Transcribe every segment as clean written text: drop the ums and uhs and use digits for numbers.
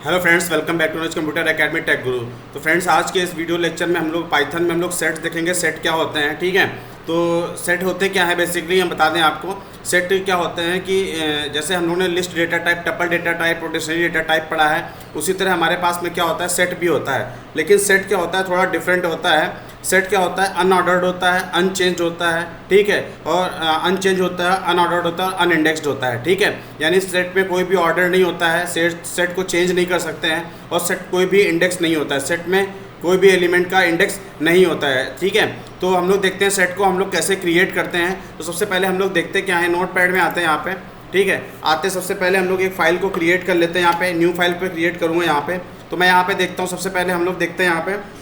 Hello friends, welcome back to knowledge computer academy tech guru. तो friends, आज के इस वीडियो लेक्चर में हम लोग पाइथन में सेट्स देखेंगे। सेट क्या होते हैं, ठीक है। तो सेट होते क्या है, बेसिकली हम बता दें आपको। सेट क्या होते हैं कि जैसे हम लोगों ने list data type, tuple data type और डिक्शनरी डेटा टाइप पढ़ा है, उसी तरह हमारे पास में क्या होता है, सेट भी होता है। लेकिन सेट क्या होता है, थोड़ा डिफरेंट होता है। सेट क्या होता है, अनऑर्डर्ड होता है, अनचेंज होता है, ठीक है। और अनचेंज होता है, अनऑर्डर्ड होता है, अनइंडेक्स्ड होता है, ठीक है। यानी सेट में कोई भी ऑर्डर नहीं होता है, सेट को चेंज नहीं कर सकते हैं, और सेट कोई भी इंडेक्स नहीं होता है। सेट में कोई भी एलिमेंट का इंडेक्स नहीं होता है, ठीक है। तो हम लोग देखते हैं सेट को हम लोग कैसे क्रिएट करते हैं। तो सबसे पहले हम लोग देखते क्या है, नोट पैड में आते हैं यहाँ पे, ठीक है। आते सबसे पहले हम लोग एक फ़ाइल को क्रिएट कर लेते हैं। यहाँ पे न्यू फाइल पे क्रिएट करूँगा यहाँ पे। तो मैं यहाँ पे देखता हूँ, सबसे पहले हम लोग देखते हैं यहाँ पे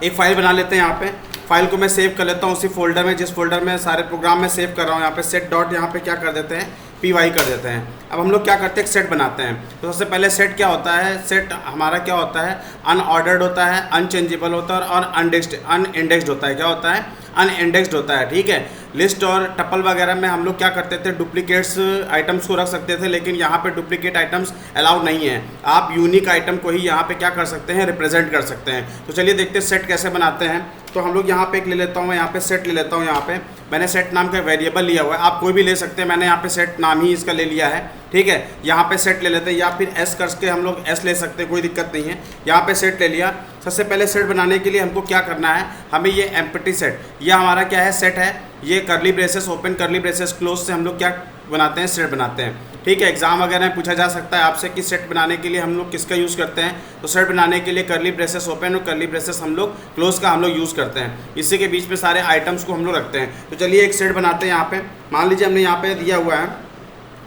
एक फ़ाइल बना लेते हैं। यहाँ पे फाइल को मैं सेव कर लेता हूँ उसी फोल्डर में जिस फोल्डर में सारे प्रोग्राम में सेव कर रहा हूँ। यहाँ पे सेट डॉट यहाँ पे क्या कर देते हैं, py कर देते हैं। अब हम लोग क्या करते हैं, सेट बनाते हैं। तो सबसे पहले सेट क्या होता है, सेट हमारा क्या होता है, अनऑर्डर्ड होता है, अनचेंजेबल होता है और अनइंडेक्स्ड होता है। क्या होता है, अनइंडेक्स्ड होता है, ठीक है। लिस्ट और टपल वगैरह में हम लोग क्या करते थे, डुप्लीकेट्स आइटम्स को रख सकते थे, लेकिन यहाँ पे डुप्लीकेट आइटम्स अलाउड नहीं है। आप यूनिक आइटम को ही यहाँ पे क्या कर सकते हैं, रिप्रेजेंट कर सकते हैं। तो चलिए देखते हैं सेट कैसे बनाते हैं। तो हम लोग यहाँ पे एक ले लेता हूँ, यहाँ पे सेट ले लेता हूँ। यहाँ पे मैंने सेट नाम का वेरिएबल लिया हुआ है, आप कोई भी ले सकते हैं। मैंने यहाँ पे सेट नाम ही इसका ले लिया है, ठीक है। यहाँ पे सेट ले लेते हैं, या फिर एस करके हम लोग एस ले सकते हैं, कोई दिक्कत नहीं है। यहाँ पे सेट ले लिया। सबसे पहले सेट बनाने के लिए हमको क्या करना है, हमें ये एम्प्टी सेट, यह हमारा क्या है, सेट है। ये करली ब्रेसेस ओपन, करली ब्रेसेस क्लोज से हम लोग क्या बनाते हैं, सेट बनाते हैं, ठीक है। एग्जाम वगैरह में पूछा जा सकता है आपसे कि सेट बनाने के लिए हम लोग किसका यूज़ करते हैं। तो सेट बनाने के लिए करली ब्रेसेस ओपन और करली ब्रेसेस हम लोग क्लोज का हम लोग यूज़ करते हैं। इसी के बीच में सारे आइटम्स को हम लोग रखते हैं। तो चलिए एक सेट बनाते हैं। यहाँ पे मान लीजिए हमने यहाँ पे दिया हुआ है,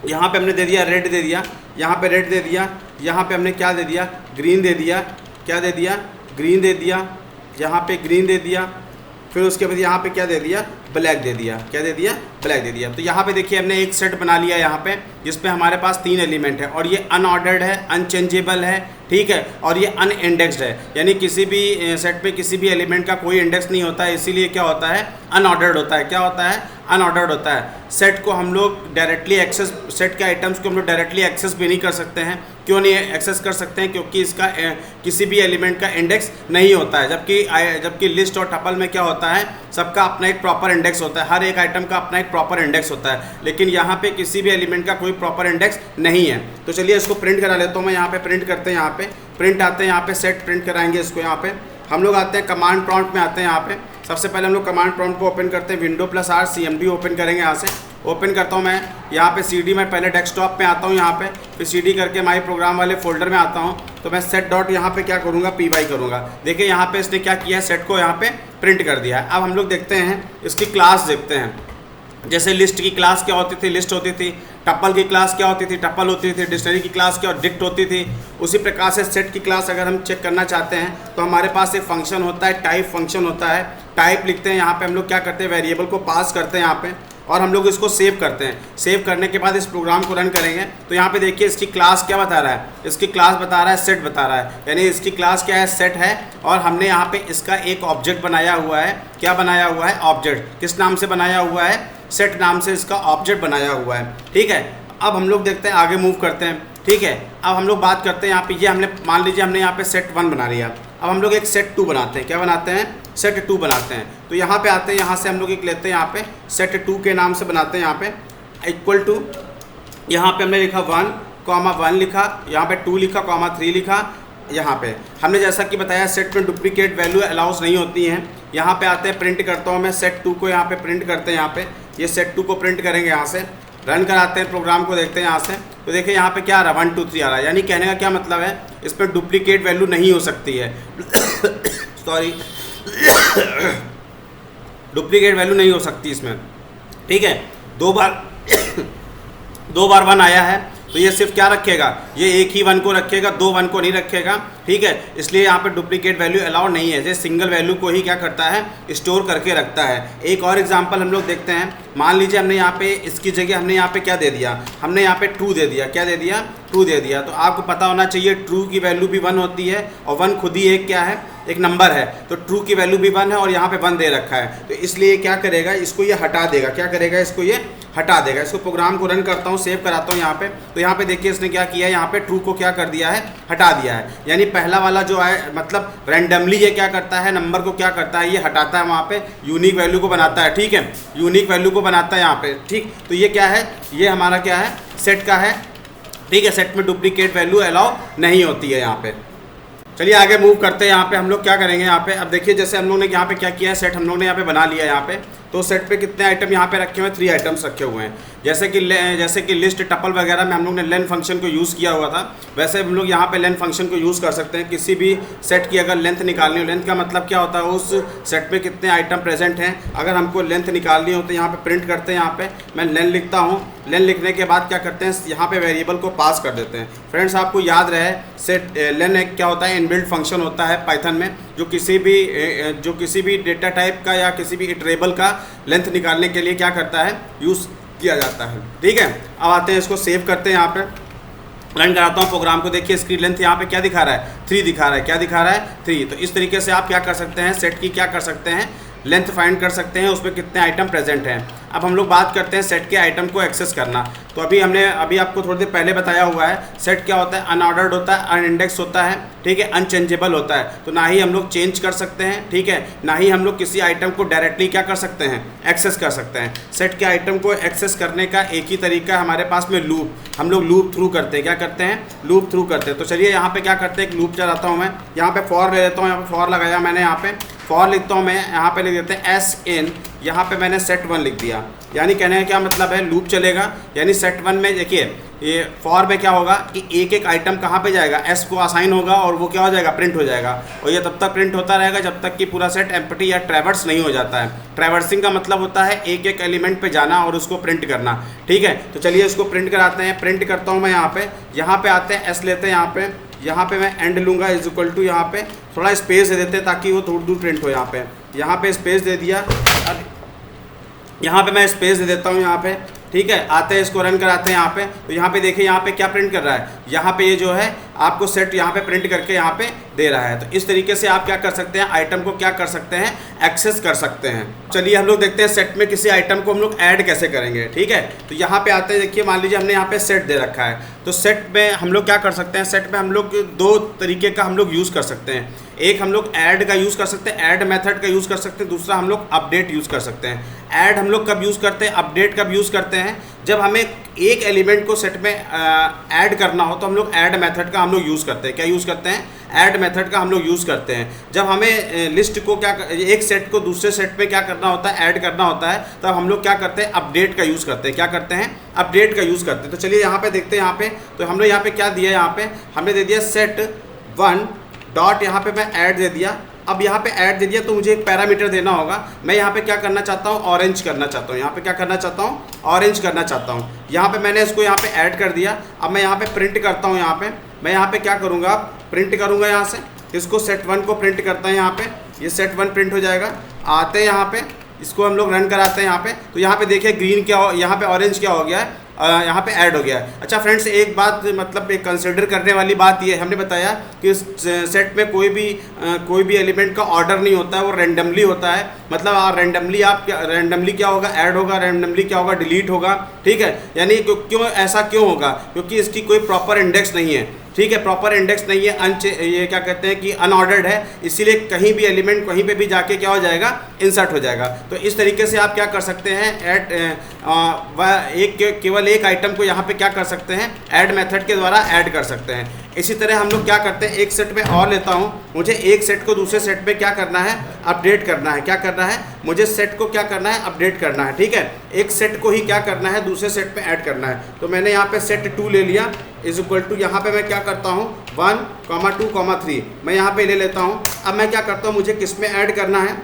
यहाँ पे हमने दे दिया रेड दे दिया, यहाँ पे रेड दे दिया, यहाँ पे हमने क्या दे दिया, ग्रीन दे दिया, क्या दे दिया, ग्रीन दे दिया, यहाँ पे ग्रीन दे दिया। फिर उसके बाद यहाँ पे क्या दे दिया, ब्लैक दे दिया, क्या दे दिया, ब्लैक दे दिया। तो यहाँ पे देखिए हमने एक सेट बना लिया यहाँ पे, जिसपे हमारे पास 3 एलिमेंट है, और ये अनऑर्डर्ड है, अनचेंजेबल है, ठीक है, और ये अनइंडेक्स्ड है। यानी किसी भी सेट पे किसी भी एलिमेंट का कोई इंडेक्स नहीं होता है, इसीलिए क्या होता है, अनऑर्डर्ड होता है। क्या होता है, अनऑर्डर्ड होता है। सेट को हम लोग डायरेक्टली एक्सेस, सेट के आइटम्स को हम लोग डायरेक्टली एक्सेस भी नहीं कर सकते हैं। क्यों नहीं एक्सेस कर सकते हैं, क्योंकि इसका किसी भी एलिमेंट का इंडेक्स नहीं होता है। जबकि लिस्ट और टपल में क्या होता है, सबका अपना एक प्रॉपर इंडेक्स होता है, हर एक आइटम का अपना एक प्रॉपर इंडेक्स होता है। लेकिन यहाँ पे किसी भी एलिमेंट का कोई प्रॉपर इंडेक्स नहीं है। तो चलिए इसको प्रिंट करा लेता हूँ मैं। यहाँ पे प्रिंट करते हैं, यहाँ पे प्रिंट आते हैं, यहाँ पे सेट प्रिंट कराएंगे इसको। यहाँ पे हम लोग आते हैं कमांड प्रॉम्प्ट में आते हैं। यहाँ पे सबसे पहले हम लोग कमांड प्रॉम्प्ट को ओपन करते हैं, विंडो+R CMD ओपन करेंगे। यहाँ से ओपन करता हूँ मैं, यहाँ पे CD में पहले डेस्कटॉप पे आता हूँ, यहाँ पे फिर CD करके माई प्रोग्राम वाले फोल्डर में आता हूँ। तो मैं सेट डॉट यहाँ पे क्या करूँगा, py करूँगा। देखिए यहाँ पे इसने क्या किया है, सेट को यहाँ पे प्रिंट कर दिया है। अब हम लोग देखते हैं इसकी क्लास देखते हैं। जैसे लिस्ट की क्लास क्या होती थी, लिस्ट होती थी। टपल की क्लास क्या होती थी, टपल होती थी। डिक्शनरी की क्लास क्या, डिक्ट होती थी। उसी प्रकार से सेट की क्लास अगर हम चेक करना चाहते हैं तो हमारे पास एक फंक्शन होता है, टाइप फंक्शन होता है। टाइप लिखते हैं, यहाँ पे हम लोग क्या करते हैं, वेरिएबल को पास करते हैं यहाँ पे, और हम लोग इसको सेव करते हैं। सेव करने के बाद इस प्रोग्राम को रन करेंगे तो यहाँ पे देखिए इसकी क्लास क्या बता रहा है, इसकी क्लास बता रहा है सेट बता रहा है। यानी इसकी क्लास क्या है, सेट है। और हमने यहाँ पे इसका एक ऑब्जेक्ट बनाया हुआ है। क्या बनाया हुआ है, ऑब्जेक्ट। किस नाम से बनाया हुआ है, सेट नाम से इसका ऑब्जेक्ट बनाया हुआ है, ठीक है। अब हम लोग देखते हैं, आगे मूव करते हैं, ठीक है। अब हम लोग बात करते हैं यहाँ पे, ये हमने मान लीजिए हमने यहाँ पे सेट 1 बना लिया। अब हम लोग एक सेट 2 बनाते हैं। क्या बनाते हैं, सेट 2 बनाते हैं। तो यहाँ पे आते हैं, यहाँ से हम लोग एक लेते हैं, यहाँ पे सेट 2 के नाम से बनाते हैं। यहाँ पे इक्वल टू, यहाँ पे हमने लिखा 1, लिखा, यहाँ पे 2 लिखा, 3 लिखा। यहाँ पे हमने जैसा कि बताया सेट में डुप्लीकेट वैल्यू अलाउंस नहीं होती हैं। यहाँ पे आते हैं, प्रिंट करता हूँ मैं सेट 2 को, यहाँ पे प्रिंट करते हैं। यहाँ पे ये सेट 2 को प्रिंट करेंगे, यहाँ से रन कराते हैं प्रोग्राम को, देखते हैं यहाँ से। तो देखिए यहाँ पे क्या आ रहा है, 1 2 3 आ रहा है। यानी कहने का क्या मतलब है, इस पर डुप्लीकेट वैल्यू नहीं हो सकती है। सॉरी, डुप्लीकेट वैल्यू नहीं हो सकती इसमें, ठीक है। 2 बार 1 आया है तो ये सिर्फ क्या रखेगा, ये एक ही 1 को रखेगा, 2 1 को नहीं रखेगा, ठीक है। इसलिए यहाँ पे डुप्लीकेट वैल्यू अलाउड नहीं है। जैसे सिंगल वैल्यू को ही क्या करता है, स्टोर करके रखता है। एक और एग्जांपल हम लोग देखते हैं। मान लीजिए हमने यहाँ पे इसकी जगह हमने यहाँ पे क्या दे दिया, हमने यहाँ पे ट्रू दे दिया। क्या दे दिया, ट्रू दे दिया। तो आपको पता होना चाहिए ट्रू की वैल्यू भी 1 होती है, और 1 खुद ही एक क्या है, एक नंबर है। तो ट्रू की वैल्यू भी 1 है और यहाँ पे 1 दे रखा है। तो इसलिए क्या करेगा, इसको ये हटा देगा। क्या करेगा, इसको ये हटा देगा। इसको प्रोग्राम को रन करता हूँ, सेव कराता हूँ यहाँ पे, तो यहाँ पे देखिए इसने क्या किया है, यहाँ पे ट्रू को क्या कर दिया है, हटा दिया है। यानी पहला वाला जो है मतलब रैंडमली ये क्या करता है, नंबर को क्या करता है, ये हटाता है, वहाँ पे यूनिक वैल्यू को बनाता है। ठीक है, यूनिक वैल्यू को बनाता है यहाँ पे। ठीक, तो ये क्या है, ये हमारा क्या है, सेट का है। ठीक है, सेट में डुप्लीकेट वैल्यू अलाउ नहीं होती है यहाँ पे। चलिए आगे मूव करते हैं। यहाँ पे हम लोग क्या करेंगे, यहाँ पे अब देखिए जैसे हम लोग ने यहाँ पे क्या किया है, सेट हम लोग ने यहाँ पे बना लिया है। यहाँ पे तो सेट पे कितने आइटम यहाँ पे रखे हुए हैं, 3 आइटम्स रखे हुए हैं। जैसे कि लिस्ट टपल वगैरह में हम लोग ने लेन फंक्शन को यूज़ किया हुआ था, वैसे हम लोग यहाँ पे लेन फंक्शन को यूज़ कर सकते हैं। किसी भी सेट की अगर लेंथ निकालनी हो, लेंथ का मतलब क्या होता है, उस सेट में कितने आइटम प्रेजेंट हैं, अगर हमको लेंथ निकालनी हो तो यहाँ पे प्रिंट करते हैं। यहाँ पे मैं लेन लिखता हूँ, लेन लिखने के बाद क्या करते हैं, यहाँ पे वेरिएबल को पास कर देते हैं। फ्रेंड्स आपको याद रहे, सेट लेन एक क्या होता है, इनबिल्ट फंक्शन होता है पाइथन में, जो किसी भी डेटा टाइप का या किसी भी इटरेबल का लेंथ निकालने के लिए क्या करता है, यूज़ किया जाता है। ठीक है, अब आते हैं, इसको सेव करते हैं। यहाँ पे रन कराता हूँ प्रोग्राम को। देखिए इसकी लेंथ यहाँ पे क्या दिखा रहा है, 3 दिखा रहा है। क्या दिखा रहा है, 3। तो इस तरीके से आप क्या कर सकते हैं, सेट की क्या कर सकते हैं, लेंथ फाइंड कर सकते हैं, उसमें कितने आइटम प्रेजेंट हैं। अब हम लोग बात करते हैं सेट के आइटम को एक्सेस करना। तो अभी आपको थोड़ी देर पहले बताया हुआ है, सेट क्या होता है, अनऑर्डर्ड होता है, अनइंडेक्स होता है। ठीक है, अनचेंजेबल होता है, तो ना ही हम लोग चेंज कर सकते हैं। ठीक है, ना ही हम लोग किसी आइटम को डायरेक्टली क्या कर सकते हैं, एक्सेस कर सकते हैं। सेट के आइटम को एक्सेस करने का एक ही तरीका हमारे पास में लूप, हम लोग लूप थ्रू करते हैं। क्या करते हैं, लूप थ्रू करते हैं। तो चलिए यहाँ पे क्या करते हैं, एक लूप चलाता हूँ मैं। यहाँ पे फॉर ले लेता हूँ, यहाँ पे फॉर लगाया मैंने, यहाँ पे फॉर लिखता हूँ मैं, यहाँ पे लिख देते हैं SN, यहाँ पे मैंने set1 लिख दिया। यानी कहने का क्या मतलब है, लूप चलेगा, यानी set1 में देखिए ये फॉर में क्या होगा कि एक एक आइटम कहाँ पे जाएगा, S को असाइन होगा और वो क्या हो जाएगा, प्रिंट हो जाएगा। और ये तब तक प्रिंट होता रहेगा जब तक कि पूरा सेट एम्प्टी या ट्रैवर्स नहीं हो जाता है। ट्रैवर्सिंग का मतलब होता है एक एक एलिमेंट पे जाना और उसको प्रिंट करना। ठीक है, तो चलिए इसको प्रिंट कराते हैं। प्रिंट करता हूँ मैं, यहाँ पे आते हैं, S लेते हैं, यहाँ पे मैं एंड लूँगा इज इक्वल टू, यहाँ पे थोड़ा स्पेस दे देते हैं ताकि वो थोड़ी दूर प्रिंट हो। यहाँ पे स्पेस दे दिया, और यहाँ पे मैं स्पेस दे देता हूँ यहाँ पे। ठीक है, आते हैं, इसको रन कराते हैं यहाँ पे। तो यहाँ पे देखिए, यहाँ पे क्या प्रिंट कर रहा है, यहाँ पे ये जो है आपको सेट यहाँ पे प्रिंट करके यहाँ पे दे रहा है। तो इस तरीके से आप क्या कर सकते हैं, आइटम को क्या कर सकते हैं, एक्सेस कर सकते हैं। चलिए हम लोग देखते हैं सेट में किसी आइटम को हम लोग ऐड कैसे करेंगे। ठीक है, तो यहाँ पे आते हैं, देखिए मान लीजिए हमने यहाँ पे सेट दे रखा है, तो सेट में हम लोग क्या कर सकते हैं, सेट में हम लोग 2 तरीके का हम लोग यूज़ कर सकते हैं। एक हम लोग ऐड का यूज़ कर सकते हैं, ऐड मेथड का यूज़ कर सकते हैं। दूसरा हम लोग अपडेट यूज़ कर सकते हैं। ऐड हम लोग कब यूज़ करते हैं, अपडेट कब यूज़ करते हैं, जब हमें एक एलिमेंट को सेट में ऐड करना हो तो हम लोग ऐड मेथड का हम लोग यूज़ करते हैं। क्या यूज़ करते हैं, ऐड मेथड का हम लोग यूज़ करते हैं। जब हमें लिस्ट को एक सेट को दूसरे सेट में क्या करना होता है, ऐड करना होता है, तब हम लोग क्या करते हैं, अपडेट का यूज़ करते हैं। क्या करते हैं, अपडेट का यूज़ करते हैं। तो चलिए यहाँ पे देखते हैं, यहाँ पे तो हमने यहाँ पे क्या दिया, यहाँ पे हमने दे दिया set1 डॉट, यहाँ पे मैं ऐड दे दिया। अब यहाँ पे ऐड दे दिया तो मुझे एक पैरामीटर देना होगा। मैं यहाँ पे क्या करना चाहता हूँ, ऑरेंज करना चाहता हूँ। यहाँ पे क्या करना चाहता हूँ, ऑरेंज करना चाहता हूँ। यहाँ पे मैंने इसको यहाँ पे ऐड कर दिया। अब मैं यहाँ पे प्रिंट करता हूँ। यहाँ पे मैं यहाँ पे क्या करूँगा, प्रिंट करूँगा, यहाँ से इसको set1 को प्रिंट करता है। यहाँ पे ये set1 प्रिंट हो जाएगा। आते हैं यहाँ पे, इसको हम लोग रन कराते हैं यहाँ पे। तो यहाँ पे देखिए ग्रीन क्या हो, यहाँ पे ऑरेंज क्या हो गया है, यहाँ पे ऐड हो गया है। अच्छा फ्रेंड्स, एक बात मतलब एक कंसिडर करने वाली बात ये, हमने बताया कि सेट में कोई भी एलिमेंट का ऑर्डर नहीं होता है, वो रैंडमली होता है। मतलब रैंडमली क्या होगा, ऐड होगा, रैंडमली क्या होगा, डिलीट होगा। ठीक है, यानी क्यों ऐसा क्यों होगा, क्योंकि इसकी कोई प्रॉपर इंडेक्स नहीं है। ठीक है, प्रॉपर इंडेक्स नहीं है, ये क्या कहते हैं कि अनऑर्डर्ड है, इसीलिए कहीं भी एलिमेंट कहीं पे भी जाके क्या हो जाएगा, इंसर्ट हो जाएगा। तो इस तरीके से आप क्या कर सकते हैं, केवल एक आइटम को यहाँ पे क्या कर सकते हैं, ऐड मेथड के द्वारा ऐड कर सकते हैं। इसी तरह हम लोग क्या करते हैं, एक सेट में और लेता हूँ, मुझे एक सेट को दूसरे सेट में क्या करना है, अपडेट करना है। क्या करना है, मुझे सेट को क्या करना है, अपडेट करना है। ठीक है, एक सेट को ही क्या करना है, दूसरे सेट में ऐड करना है। तो मैंने यहाँ पे set2 ले लिया इज इक्वल टू, यहाँ पे मैं क्या करता हूँ 1, 2, 3 मैं यहाँ पे ले लेता हूँ। अब मैं क्या करता हूँ, मुझे किस में ऐड करना है,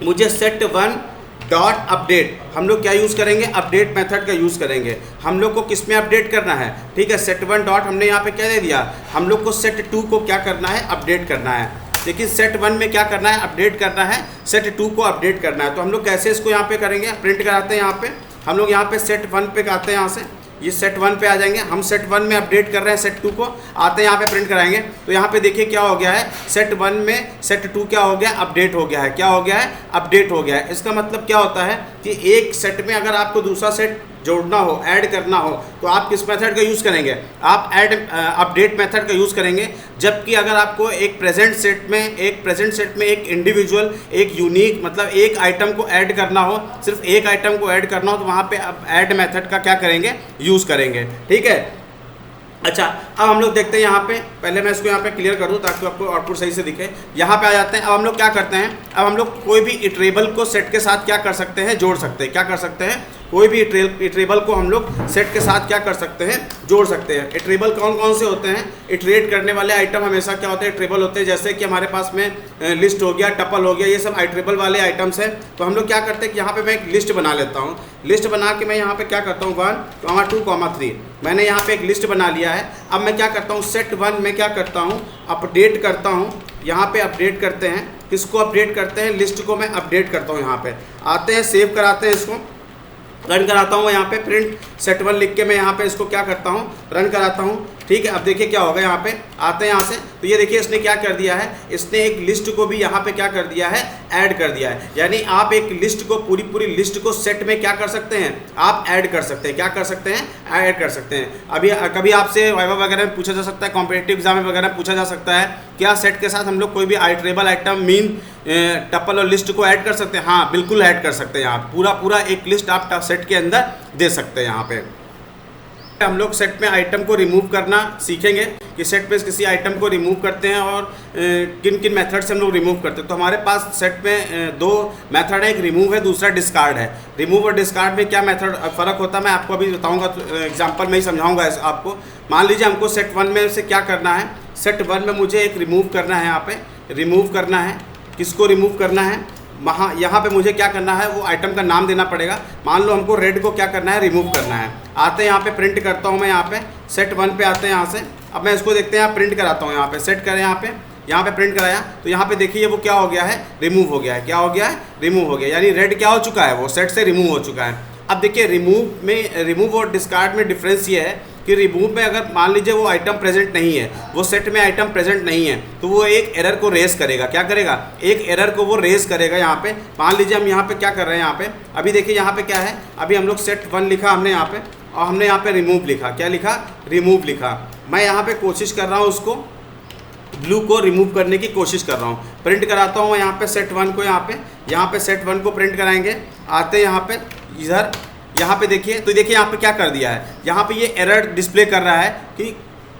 मुझे set1 डॉट अपडेट, हम लोग क्या यूज़ करेंगे, अपडेट मेथड का यूज़ करेंगे। हम लोग को किस में अपडेट करना है, ठीक है, set1 डॉट हमने यहाँ पे क्या दे दिया, हम लोग को set2 को क्या करना है, अपडेट करना है। लेकिन set1 में क्या करना है, अपडेट करना है, set2 को अपडेट करना है। तो हम लोग कैसे इसको यहाँ पे करेंगे, प्रिंट कराते हैं। यहाँ पे हम लोग यहाँ पे set1 पे आते हैं, यहाँ से ये सेट 1 पे आ जाएंगे, हम सेट 1 में अपडेट कर रहे हैं सेट 2 को, आते हैं यहाँ पे प्रिंट कराएंगे तो यहाँ पे देखिए क्या हो गया है, सेट 1 में सेट 2 क्या हो गया, अपडेट हो गया है। क्या हो गया है, अपडेट हो गया है। इसका मतलब क्या होता है कि एक सेट में अगर आपको दूसरा सेट जोड़ना हो, ऐड करना हो, तो आप किस मेथड का यूज़ करेंगे, आप अपडेट मेथड का यूज़ करेंगे। जबकि अगर आपको एक प्रेजेंट सेट में एक इंडिविजुअल, एक यूनिक मतलब एक आइटम को ऐड करना हो, सिर्फ एक आइटम को ऐड करना हो, तो वहाँ पे अब ऐड मेथड का क्या करेंगे, यूज़ करेंगे। ठीक है, अच्छा अब हम लोग देखते हैं यहाँ पे, पहले मैं इसको यहाँ पे क्लियर कर दूँ ताकि आपको आउटपुट सही से दिखे। यहाँ पे आ जाते हैं। अब हम लोग क्या करते हैं, अब हम लोग कोई भी इटरेबल को सेट के साथ क्या कर सकते हैं, जोड़ सकते हैं। क्या कर सकते हैं, कोई भी इटरेबल को हम लोग सेट के साथ क्या कर सकते हैं, जोड़ सकते हैं। इटरेबल कौन कौन से होते हैं, इटरेट करने वाले आइटम हमेशा क्या होते हैं, इटरेबल होते हैं। जैसे कि हमारे पास में लिस्ट हो गया, टपल हो गया, ये सब इटरेबल वाले आइटम्स हैं। तो हम लोग क्या करते हैं कि यहाँ पे मैं एक लिस्ट बना लेता हूँ। लिस्ट बना के मैं यहाँ पे क्या करता हूँ, 1, 2, 3 मैंने यहाँ पे एक लिस्ट बना लिया है। अब मैं क्या करता हूँ, सेट 1 में क्या करता हूँ, अपडेट करता हूँ। यहाँ पे अपडेट करते हैं, किसको अपडेट करते हैं, लिस्ट को मैं अपडेट करता हूँ। यहाँ पे आते हैं, सेव कराते हैं, इसको रन कराता हूँ। यहाँ पे प्रिंट सेट 1 लिख के मैं यहाँ पे इसको क्या करता हूँ, रन कराता हूँ। ठीक है, अब देखिए क्या होगा, यहाँ पे आते हैं यहाँ से, तो ये देखिए इसने क्या कर दिया है, इसने एक लिस्ट को भी यहाँ पे क्या कर दिया है, ऐड कर दिया है। यानी आप एक लिस्ट को, पूरी लिस्ट को सेट में क्या कर सकते हैं, आप ऐड कर सकते हैं। क्या कर सकते हैं, ऐड कर सकते हैं। अभी कभी आपसे वाइवा वगैरह में पूछा जा सकता है, कॉम्पिटिटिव एग्जाम वगैरह में पूछा जा सकता है, क्या सेट के साथ हम लोग कोई भी आइटरेबल आइटम, मीन, टपल और लिस्ट को ऐड कर सकते हैं। हाँ बिल्कुल ऐड कर सकते हैं। आप पूरा एक लिस्ट आप सेट के अंदर दे सकते हैं। यहाँ पे हम लोग सेट में आइटम को रिमूव करना सीखेंगे कि सेट पे किसी आइटम को रिमूव करते हैं और किन किन मेथड से हम लोग रिमूव करते हैं। तो हमारे पास सेट में दो मेथड है, एक रिमूव है, दूसरा डिस्कार्ड है। रिमूव और डिस्कार्ड में क्या मेथड फ़र्क होता है मैं आपको अभी बताऊंगा, तो एग्जांपल में ही समझाऊंगा आपको। मान लीजिए हमको सेट 1 में से क्या करना है, सेट 1 में मुझे एक रिमूव करना है। यहाँ पे रिमूव करना है, किसको रिमूव करना है, यहाँ पे मुझे क्या करना है, वो आइटम का नाम देना पड़ेगा। मान लो हमको रेड को क्या करना है, रिमूव करना है। आते हैं यहाँ पे, प्रिंट करता हूँ मैं यहाँ पे, सेट 1 पे आते हैं यहाँ से। अब मैं इसको देखते हैं, यहाँ प्रिंट कराता हूँ, यहाँ पे सेट करें, यहाँ पे प्रिंट कराया, तो यहाँ पे देखिए वो क्या हो गया है, रिमूव हो गया है। क्या हो गया है, रिमूव हो गया। यानी रेड क्या हो चुका है, वो सेट से रिमूव हो चुका है। अब देखिए रिमूव और डिस्कार्ड में डिफरेंस ये है कि रिमूव में अगर मान लीजिए वो आइटम प्रेजेंट नहीं है, वो सेट में आइटम प्रेजेंट नहीं है, तो वो एक एरर को रेस करेगा। क्या करेगा, एक एरर को वो रेस करेगा। यहाँ पे मान लीजिए हम यहाँ पे क्या कर रहे हैं, यहाँ पे अभी देखिए यहाँ पे क्या है, अभी हम लोग सेट 1 लिखा हमने यहाँ पे, और हमने यहाँ पे रिमूव लिखा। क्या लिखा, रिमूव लिखा। मैं यहाँ पे कोशिश कर रहा हूँ उसको ब्लू को रिमूव करने की कोशिश कर रहा हूँ। प्रिंट कराता हूँ मैं यहाँ पे सेट 1 को, यहाँ पे सेट 1 को प्रिंट कराएंगे। आते यहाँ पे इधर, यहाँ पे देखिए, तो देखिए यहाँ पे क्या कर दिया है, यहाँ पे ये एरर डिस्प्ले कर रहा है कि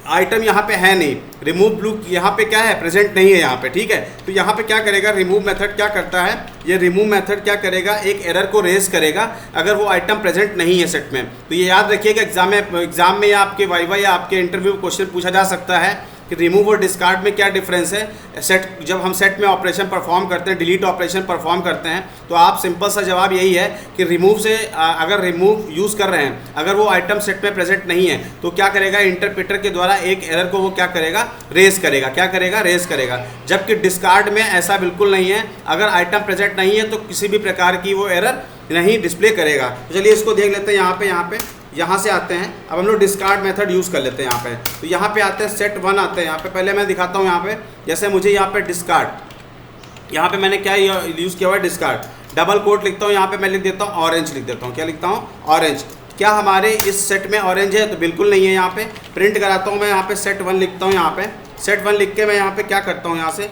आइटम यहाँ पे है नहीं, रिमूव ब्लू यहाँ पे क्या है, प्रेजेंट नहीं है यहाँ पे। ठीक है, तो यहाँ पे क्या करेगा, रिमूव मेथड क्या करता है, ये रिमूव मेथड क्या करेगा, एक एरर को रेज करेगा अगर वो आइटम प्रेजेंट नहीं है सेट में। तो ये याद रखिएगा, एग्जाम में या आपके वाइवा या आपके इंटरव्यू क्वेश्चन पूछा जा सकता है कि रिमूव और डिस्कार्ड में क्या डिफरेंस है। सेट, जब हम सेट में ऑपरेशन परफॉर्म करते हैं, डिलीट ऑपरेशन परफॉर्म करते हैं, तो आप सिंपल सा जवाब यही है कि रिमूव से अगर रिमूव यूज़ कर रहे हैं, अगर वो आइटम सेट में प्रेजेंट नहीं है, तो क्या करेगा, इंटरप्रेटर के द्वारा एक एरर को वो क्या करेगा, रेस करेगा। क्या करेगा, रेस करेगा। जबकि डिस्कार्ड में ऐसा बिल्कुल नहीं है, अगर आइटम प्रेजेंट नहीं है तो किसी भी प्रकार की वो एरर नहीं डिस्प्ले करेगा। तो चलिए इसको देख लेते हैं। यहाँ से आते हैं, अब हम लोग डिस्कार्ड मेथड यूज़ कर लेते हैं। यहाँ पे तो यहाँ पे आते हैं, सेट 1 आते हैं। यहाँ पे पहले मैं दिखाता हूँ, यहाँ पे जैसे मुझे यहाँ पे डिस्कार्ड, यहाँ पे मैंने क्या यूज़ किया हुआ है, डिस्कार्ड। डबल कोट लिखता हूँ, यहाँ पे मैं लिख देता हूँ ऑरेंज, लिख देता हूँ। क्या लिखता हूँ, ऑरेंज। क्या हमारे इस सेट में ऑरेंज है, तो बिल्कुल नहीं है। यहाँ पे प्रिंट कराता हूँ मैं, यहाँ पे सेट 1 लिखता हूँ। यहाँ पे सेट 1 लिख के मैं यहाँ पे क्या करता हूँ, यहाँ से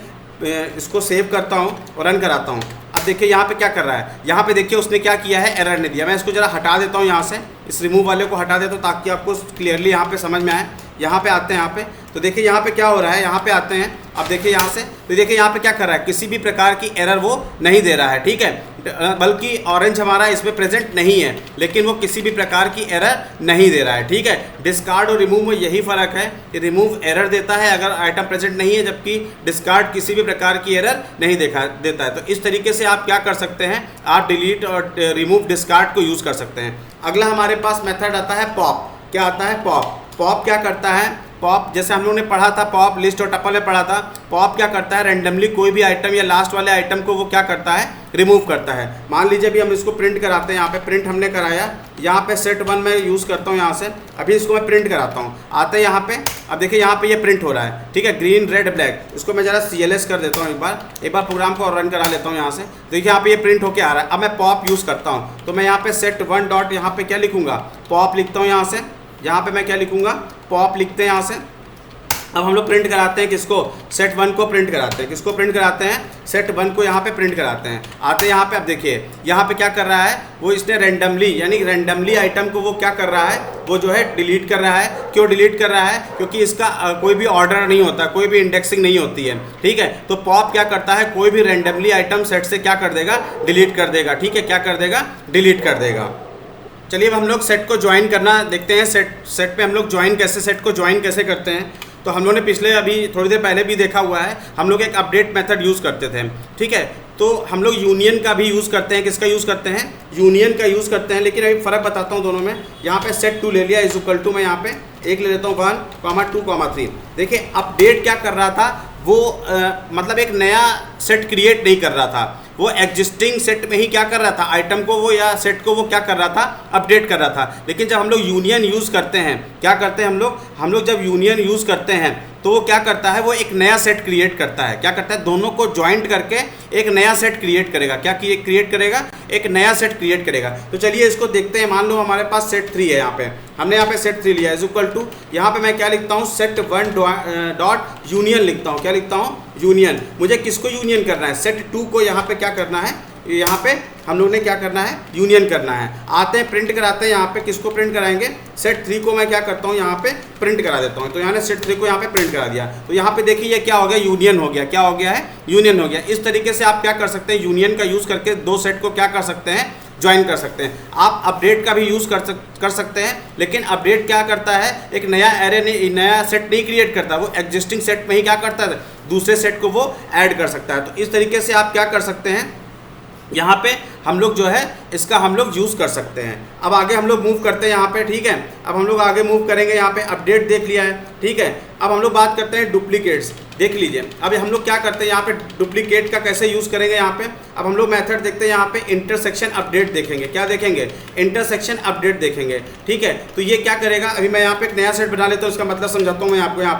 इसको सेव करता हूँ और रन कराता हूँ। अब देखिए यहाँ पे क्या कर रहा है, यहाँ पे देखिए उसने क्या किया है, एरर ने दिया। मैं इसको जरा हटा देता हूँ, यहाँ से इस रिमूव वाले को हटा देता हूँ ताकि आपको क्लियरली यहाँ पे समझ में आए। यहाँ पे आते हैं, यहाँ पे तो देखिए यहाँ पे क्या हो रहा है, यहाँ पे आते हैं। अब देखिए यहाँ से, तो देखिए यहाँ पे क्या कर रहा है, किसी भी प्रकार की एरर वो नहीं दे रहा है। ठीक है, बल्कि ऑरेंज हमारा इसमें प्रेजेंट नहीं है, लेकिन वो किसी भी प्रकार की एरर नहीं दे रहा है। ठीक है, डिस्कार्ड और रिमूव में यही फ़र्क है कि रिमूव एरर देता है अगर आइटम प्रेजेंट नहीं है, जबकि डिस्कार्ड किसी भी प्रकार की एरर नहीं देता है। तो इस तरीके से आप क्या कर सकते हैं, आप डिलीट और रिमूव डिस्कार्ड को यूज़ कर सकते हैं। अगला हमारे पास मेथड आता है पॉप। क्या आता है, पॉप। पॉप क्या करता है, पॉप जैसे हम लोगों ने पढ़ा था, पॉप लिस्ट और टपल में पढ़ा था। पॉप क्या करता है, रैंडमली कोई भी आइटम या लास्ट वाले आइटम को वो क्या करता है, रिमूव करता है। मान लीजिए अभी हम इसको प्रिंट कराते हैं, यहाँ पे प्रिंट हमने कराया, यहाँ पे सेट 1 मैं यूज़ करता हूँ यहाँ से। अभी इसको मैं प्रिंट कराता हूँ, आते हैं यहाँ पे, अब देखिए यहाँ पे ये प्रिंट हो रहा है, ठीक है, ग्रीन रेड ब्लैक। इसको मैं ज़रा CLS कर देता हूँ, एक बार प्रोग्राम को रन करा लेता हूँ यहाँ से। देखिए यहाँ पे ये प्रिंट होके आ रहा है। अब मैं पॉप यूज़ करता हूँ, तो मैं यहाँ पे सेट 1 डॉट यहाँ पे क्या लिखूँगा, पॉप लिखता हूँ यहाँ से। यहाँ पे मैं क्या लिखूँगा, पॉप लिखते हैं यहाँ से। अब हम लोग प्रिंट कराते हैं किसको, सेट 1 को प्रिंट कराते हैं। किसको प्रिंट कराते हैं, सेट 1 को यहाँ पे प्रिंट कराते हैं। आते हैं यहाँ पे, अब देखिए यहाँ पे क्या कर रहा है, वो इसने रैंडमली यानी रैंडमली आइटम को वो क्या कर रहा है, वो जो है डिलीट कर रहा है। क्यों डिलीट कर रहा है, क्योंकि इसका कोई भी ऑर्डर नहीं होता, कोई भी इंडेक्सिंग नहीं होती है, ठीक है। तो पॉप क्या करता है, कोई भी रैंडमली आइटम सेट से क्या कर देगा, डिलीट कर देगा, ठीक है, क्या कर देगा, डिलीट कर देगा। चलिए अब हम लोग सेट को ज्वाइन करना देखते हैं। सेट पे हम लोग ज्वाइन कैसे, सेट को ज्वाइन कैसे करते हैं। तो हम लोगों ने पिछले अभी थोड़ी देर पहले भी देखा हुआ है, हम लोग एक अपडेट मेथड यूज़ करते थे, ठीक है। तो हम लोग यूनियन का भी यूज़ करते हैं। किसका यूज़ करते हैं, यूनियन का यूज़ करते हैं। लेकिन अभी फ़र्क बताता हूँ दोनों में। यहाँ पे सेट 2 ले लिया, इज इक्वल टू, मैं यहाँ पे एक ले लेता हूँ 1, 2, 3। देखिए अपडेट क्या कर रहा था, वो मतलब एक नया सेट क्रिएट नहीं कर रहा था, वो एग्जिस्टिंग सेट में ही क्या कर रहा था, आइटम को वो या सेट को वो क्या कर रहा था, अपडेट कर रहा था। लेकिन जब हम लोग यूनियन यूज़ करते हैं, क्या करते हैं हम लोग जब यूनियन यूज़ करते हैं तो वो क्या करता है, वो एक नया सेट क्रिएट करता है। क्या करता है, दोनों को ज्वाइंट करके एक नया सेट क्रिएट करेगा। क्या क्रिएट करेगा, एक नया सेट क्रिएट करेगा। तो चलिए इसको देखते हैं। मान लो हमारे पास सेट 3 है, यहाँ पे हमने यहाँ पे सेट 3 लिया, इज इक्वल टू, यहाँ पे मैं क्या लिखता हूँ, सेट 1 डॉट यूनियन लिखता हूँ। क्या लिखता हूँ, यूनियन। मुझे किसको यूनियन करना है, सेट 2 को यहाँ पे क्या करना है, यहाँ पे हम लोग ने क्या करना है, यूनियन करना है। आते हैं प्रिंट कराते हैं, यहाँ पे किसको प्रिंट कराएंगे, सेट 3 को मैं क्या करता हूँ, यहाँ पे प्रिंट करा देता हूँ। तो यहाँ ने सेट 3 को यहाँ पे प्रिंट करा दिया। तो यहाँ पे देखिए ये क्या हो गया, यूनियन हो गया। क्या हो गया है, यूनियन हो गया। इस तरीके से आप क्या कर सकते हैं, यूनियन का यूज़ करके दो सेट को क्या कर सकते हैं, ज्वाइन कर सकते हैं। आप अपडेट का भी यूज़ कर सकते हैं, लेकिन अपडेट क्या करता है, एक नया एरे नहीं, नया सेट नहीं क्रिएट करता, वो एग्जिस्टिंग सेट में ही क्या करता है, दूसरे सेट को वो ऐड कर सकता है। तो इस तरीके से आप क्या कर सकते हैं, यहाँ पे हम लोग जो है इसका हम लोग यूज़ कर सकते हैं। अब आगे हम लोग मूव करते हैं यहाँ पे, ठीक है। अब हम लोग आगे मूव करेंगे, यहाँ पे अपडेट देख लिया है, ठीक है। अब हम लोग बात करते हैं डुप्लीकेट्स। देख लीजिए अब हम लोग क्या करते हैं, यहाँ पे डुप्लीकेट का कैसे यूज़ करेंगे। यहाँ पे अब हम लोग मेथड देखते हैं, यहाँ पे इंटरसेक्शन अपडेट देखेंगे। क्या देखेंगे, इंटरसेक्शन अपडेट देखेंगे, ठीक है। तो ये क्या करेगा, अभी मैं यहाँ पे एक नया सेट बना लेता हूँ, इसका मतलब समझाता हूँ मैं आपको। यहाँ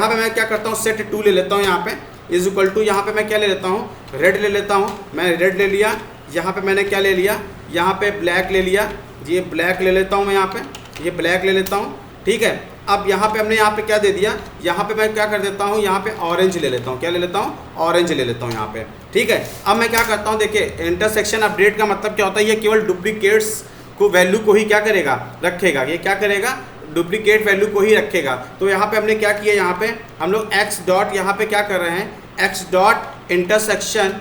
पे मैं क्या करता हूँ, सेट 2 ले लेता हूँ, यहाँ पे इज इक्वल टू, यहाँ पे मैं क्या ले लेता हूँ, रेड ले लेता हूँ। मैं रेड ले लिया, यहाँ पे मैंने क्या ले लिया, यहाँ पे ब्लैक ले लिया, ये ब्लैक ले लेता हूँ मैं, यहाँ पे ये ब्लैक ले लेता हूँ, ठीक है। अब यहाँ पे हमने यहाँ पे क्या दे दिया, यहाँ पे मैं क्या कर देता हूँ, यहाँ पे ऑरेंज ले लेता हूँ। क्या ले लेता हूँ, ऑरेंज ले लेता हूँ यहाँ पे, ठीक है। अब मैं क्या करता हूँ, देखिए इंटरसेक्शन अपडेट का मतलब क्या होता है, ये केवल डुप्लीकेट्स को वैल्यू को ही क्या करेगा, रखेगा। ये क्या करेगा, डुप्लीकेट वैल्यू को ही रखेगा। तो यहाँ पे हमने क्या किया, यहाँ पे हम लोग एक्स डॉट यहाँ पे क्या कर रहे हैं, एक्स डॉट इंटरसेक्शन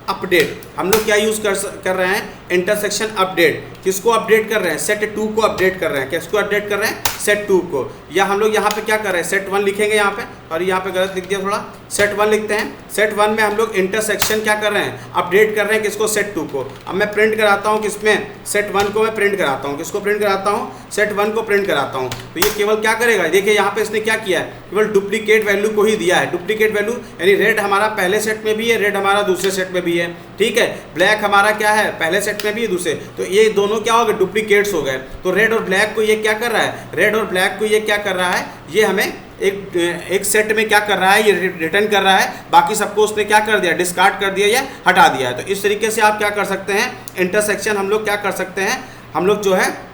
अपडेट। हम लोग क्या यूज़ कर रहे हैं, इंटरसेक्शन अपडेट। किसको अपडेट कर रहे हैं, सेट 2 को अपडेट कर रहे हैं। किसको अपडेट कर रहे हैं, सेट 2 को। या हम लोग यहाँ पे क्या कर रहे हैं, सेट 1 लिखेंगे यहाँ पे, और यहाँ पे गलत लिख दिया थोड़ा, सेट 1 लिखते हैं। सेट 1 में हम लोग इंटरसेक्शन क्या कर रहे हैं, अपडेट कर रहे हैं। किसको, सेट 2 को। अब मैं प्रिंट कराता हूँ किसमें, सेट 1 को मैं प्रिंट कराता हूँ। किसको प्रिंट कराता हूँ, सेट 1 को प्रिंट कराता हूँ। तो ये केवल क्या करेगा, देखिए यहाँ पे इसने क्या किया है, केवल डुप्लीकेट वैल्यू को ही दिया है। डुप्लीकेट वैल्यू यानी रेड हमारा पहले सेट में भी है, रेड हमारा दूसरे सेट में भी है, ठीक है। ब्लैक हमारा क्या है, पहले सेट में भी है, दूसरे। तो ये दोनों क्या हो गए, डुप्लीकेट्स हो गए। तो रेड और ब्लैक को ये क्या कर रहा है, रेड और ब्लैक को ये क्या कर रहा है, ये हमें एक सेट में क्या कर रहा है, ये रिटर्न कर रहा है। बाकी सबको उसने क्या कर दिया, डिस्कार्ड कर दिया या हटा दिया है। तो इस तरीके से आप क्या कर सकते हैं, इंटरसेक्शन हम लोग क्या कर सकते हैं, हम लोग जो है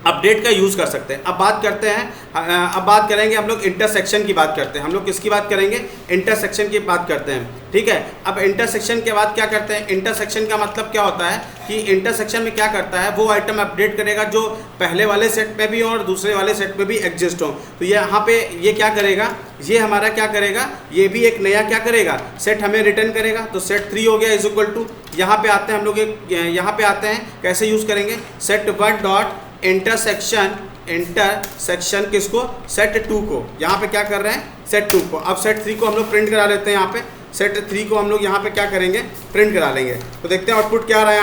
अपडेट का यूज़ कर सकते हैं। अब बात करते हैं, अब बात करेंगे हम लोग इंटरसेक्शन की बात करते हैं। हम लोग किसकी बात करेंगे, इंटरसेक्शन की बात करते हैं, ठीक है। अब इंटरसेक्शन के बाद क्या करते हैं, इंटरसेक्शन का मतलब क्या होता है कि इंटरसेक्शन में क्या करता है, वो आइटम अपडेट करेगा जो पहले वाले सेट में भी और दूसरे वाले सेट में भी एग्जिस्ट हो। तो ये यहाँ पे ये क्या करेगा, ये हमारा क्या करेगा, ये भी एक नया क्या करेगा, सेट हमें रिटर्न करेगा। तो सेट 3 हो गया इज इक्वल टू, यहाँ पे आते हैं हम लोग, यहाँ पे आते हैं कैसे यूज़ करेंगे, सेट 1 डॉट इंटरसेक्शन किसको, सेट 2 को। यहाँ पे क्या कर रहे हैं, सेट 2 को। अब सेट 3 को हम लोग प्रिंट करा लेते हैं। यहाँ पे सेट 3 को हम लोग यहाँ पे क्या करेंगे, प्रिंट करा लेंगे। तो देखते हैं आउटपुट क्या आ रहा है।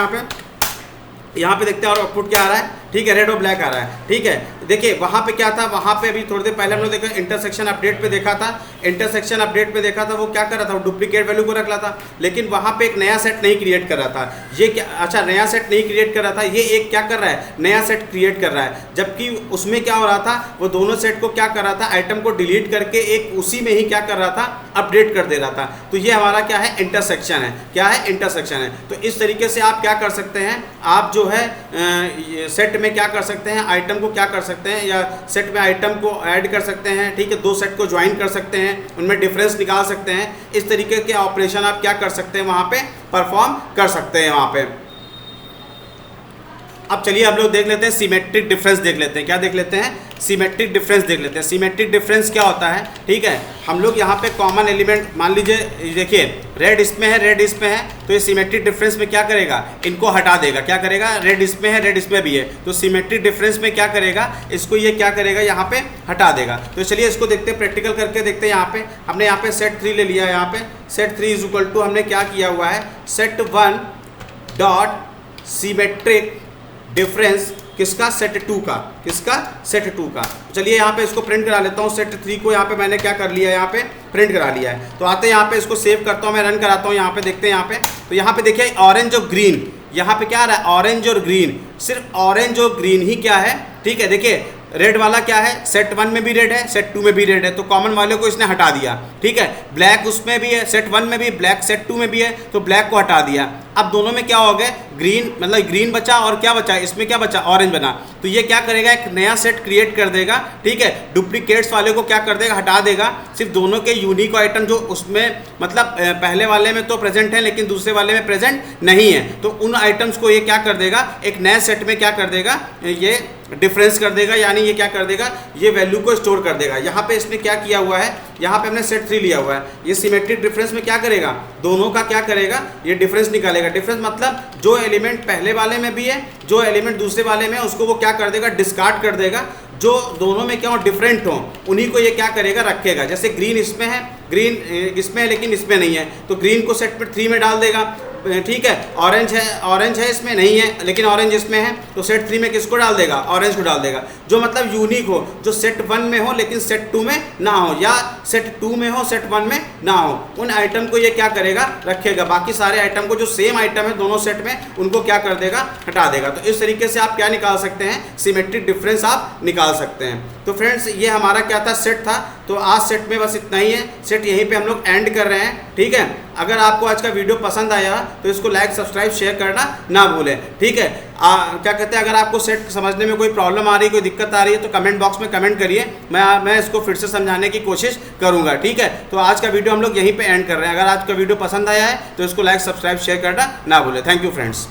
यहाँ पे देखते हैं और आउटपुट क्या आ रहा है। ठीक है, रेड और ब्लैक आ रहा है। ठीक है, देखिए वहाँ पे क्या था, वहाँ पे अभी थोड़ी देर पहले हम लोग देखा इंटरसेक्शन अपडेट पे देखा था, इंटरसेक्शन अपडेट पे देखा था वो क्या कर रहा था, वो डुप्लीकेट वैल्यू को रख रहा था, लेकिन वहाँ पे एक नया सेट नहीं क्रिएट कर रहा था। ये क्या, अच्छा नया सेट नहीं क्रिएट कर रहा था, ये एक क्या कर रहा है, नया सेट क्रिएट कर रहा है। जबकि उसमें क्या हो रहा था, वो दोनों सेट को क्या कर रहा था, आइटम को डिलीट करके एक उसी में ही क्या कर रहा था, अपडेट कर दे रहा था। तो ये हमारा क्या है, इंटरसेक्शन है। क्या है, इंटरसेक्शन है। तो इस तरीके से आप क्या कर सकते हैं, आप जो है सेट में क्या कर सकते हैं, आइटम को क्या कर सकते हैं, या सेट में आइटम को ऐड कर सकते हैं। ठीक है, दो सेट को ज्वाइन कर सकते हैं, उनमें डिफरेंस निकाल सकते हैं। इस तरीके के ऑपरेशन आप क्या कर सकते हैं, वहाँ पे परफॉर्म कर सकते हैं वहाँ पे। अब चलिए हम लोग देख लेते हैं सिमेट्रिक डिफरेंस देख लेते हैं। क्या देख लेते हैं, सिमेट्रिक डिफरेंस देख लेते हैं। सिमेट्रिक डिफरेंस क्या होता है, ठीक है, हम लोग यहाँ पे कॉमन एलिमेंट मान लीजिए, देखिए रेड इसमें है, रेड इसमें है, तो ये सिमेट्रिक डिफरेंस में क्या करेगा, इनको हटा देगा। क्या करेगा, रेड इसमें है, रेड इसमें भी है, तो सिमेट्रिक डिफरेंस में क्या करेगा, इसको ये क्या करेगा, यहाँ पे हटा देगा। तो चलिए इसको देखते हैं, प्रैक्टिकल करके देखते हैं। यहाँ पे हमने यहाँ पे सेट 3 ले लिया है। यहाँ पे सेट 3 इज इक्वल टू हमने क्या किया हुआ है, सेट 1 डॉट सिमेट्रिक डिफरेंस किसका, सेट 2 का, किसका, सेट 2 का। चलिए यहाँ पे इसको प्रिंट करा लेता हूँ। सेट 3 को यहाँ पे मैंने क्या कर लिया है, यहाँ पे प्रिंट करा लिया है। तो आते हैं यहाँ पे, इसको सेव करता हूँ, मैं रन कराता हूँ। यहाँ पे देखते हैं, यहाँ पे तो यहाँ पे देखिए ऑरेंज और ग्रीन, यहाँ पे क्या आ रहा है, ऑरेंज और ग्रीन, सिर्फ ऑरेंज और ग्रीन ही क्या है। ठीक है, देखिए रेड वाला क्या है, सेट 1 में भी रेड है, सेट 2 में भी रेड है, तो कॉमन वाले को इसने हटा दिया। ठीक है, ब्लैक उसमें भी है, सेट 1 में भी ब्लैक, सेट 2 में भी है, तो ब्लैक को हटा दिया। अब दोनों में क्या हो गए, ग्रीन, मतलब ग्रीन बचा और क्या बचा, इसमें क्या बचा, ऑरेंज बना। तो ये क्या करेगा, एक नया सेट क्रिएट कर देगा। ठीक है, डुप्लीकेट्स वाले को क्या कर देगा, हटा देगा। सिर्फ दोनों के यूनिक आइटम जो उसमें मतलब पहले वाले में तो प्रेजेंट है लेकिन दूसरे वाले में प्रेजेंट नहीं है, तो उन आइटम्स को ये क्या कर देगा, एक नए सेट में क्या कर देगा, ये डिफरेंस कर देगा, यानी ये क्या कर देगा, ये वैल्यू को स्टोर कर देगा। यहाँ पे इसने क्या किया हुआ है, यहाँ पे हमने सेट 3 लिया हुआ है, ये सिमेट्रिक डिफरेंस में क्या करेगा, दोनों का क्या करेगा, ये डिफरेंस निकालेगा। डिफरेंस मतलब जो एलिमेंट पहले वाले में भी है, जो एलिमेंट दूसरे वाले में है, उसको वो क्या कर देगा, डिस्कार्ड कर देगा। जो दोनों में क्या हो, डिफरेंट हो, उन्हीं को ये क्या करेगा, रखेगा। जैसे ग्रीन इसमें है, ग्रीन इसमें है लेकिन इसमें नहीं है, तो ग्रीन को सेट 3 में डाल देगा। ठीक है, ऑरेंज है इसमें नहीं है लेकिन ऑरेंज इसमें है, तो सेट 3 में किसको डाल देगा, ऑरेंज को डाल देगा। जो मतलब यूनिक हो, जो सेट 1 में हो लेकिन सेट 2 में ना हो, या सेट 2 में हो सेट 1 में ना हो, उन आइटम को ये क्या करेगा, रखेगा। बाकी सारे आइटम को जो सेम आइटम है दोनों सेट में, उनको क्या कर देगा, हटा देगा। तो इस तरीके से आप क्या निकाल सकते हैं, सिमेट्रिक डिफरेंस आप निकाल सकते हैं। तो फ्रेंड्स ये हमारा क्या था, सेट था। तो आज सेट में बस इतना ही है, सेट यहीं पे हम लोग एंड कर रहे हैं। ठीक है, अगर आपको आज का वीडियो पसंद आया तो इसको लाइक सब्सक्राइब शेयर करना ना भूलें। ठीक है, क्या कहते हैं, अगर आपको सेट समझने में कोई प्रॉब्लम आ रही है, कोई दिक्कत आ रही है, तो कमेंट बॉक्स में कमेंट करिए, मैं इसको फिर से समझाने की कोशिश करूंगा। ठीक है, तो आज का वीडियो हम लोग यहीं पे एंड कर रहे हैं। अगर आज का वीडियो पसंद आया है तो इसको लाइक सब्सक्राइब शेयर करना ना भूलें। Thank you friends.